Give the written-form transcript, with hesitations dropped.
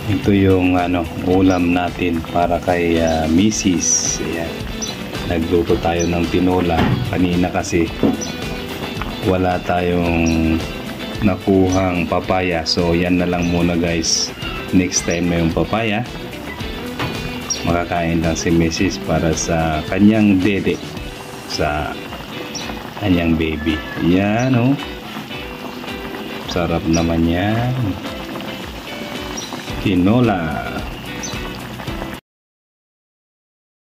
Ito yung ulam natin para kay Mrs. Ayan. Nagluto tayo ng tinola. Kanina kasi wala tayong nakuhang papaya. So yan na lang muna guys. Next time na yung papaya. Makakain lang si Mrs. para sa kanyang dede. Sa kanyang baby. Yan oh. Sarap naman yan. Tinola.